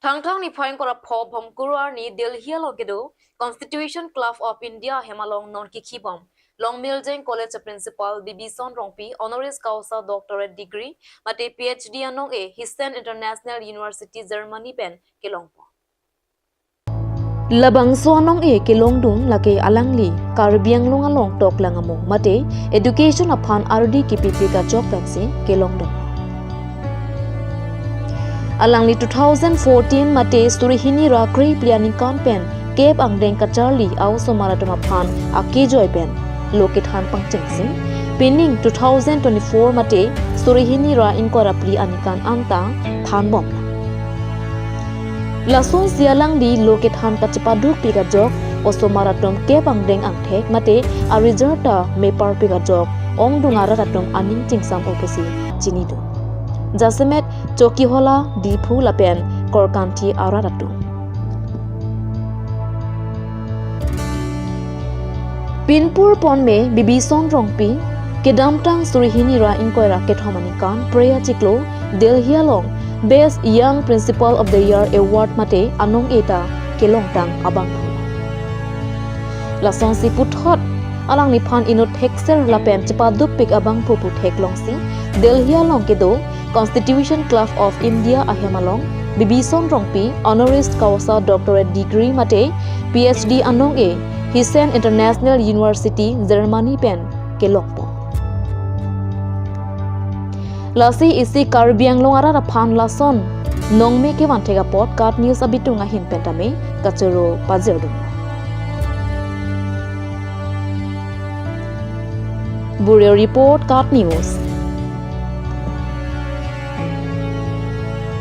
Thangthang ni point kora pho bom kurar ni Delhi logedo Constitution Club of India hemalong non kikhibom Long Miljeng College Principal Bibison Rongpi Honoris causa Doctorate Degree mate PhD anong Hessen International University Germany pen kelong Labang sonong kelong dun lake alangli karbiang lungalong tok langamo mate education upon RD KPP ka job vaccine kelong dun Alangli 2014 mate surihini rakri pliani kampen kep angdeng kacharli au somaratama phan akijoy pen lokithan pangchengsing pinning 2024 mate surihini ra inkorapli anikan anta thanbom Lason sialang di lokithan kacepaduk pikajok osomaratom kep angdeng angthek mate a resulta mepar pikajok ong dungara ratom aning chingsam opesi chinidu Jasemet choki hola dipu lapen korkanti araratu Pinpur ponme Bibison Rongpi kedamtang surihini ra inkoira kethomanikan preya chiklo Delhi along Best Young Principal of the Year Award mate anong eta kelongtang abang Lasong si puthot alang ni phan inot hexer lapen cepaduk pik abang pupu theklongsi Delhi along kedo Constitution Club of India ahemalong Bibison Rongpi Honoris causa Doctorate Degree mate PhD anong Hessen International University Germany pen kelongpo Lasi isi karbiang longara phan lason nongme kevanthu podcast news abitunga hin pentame kachero pazerdum Bureau report card news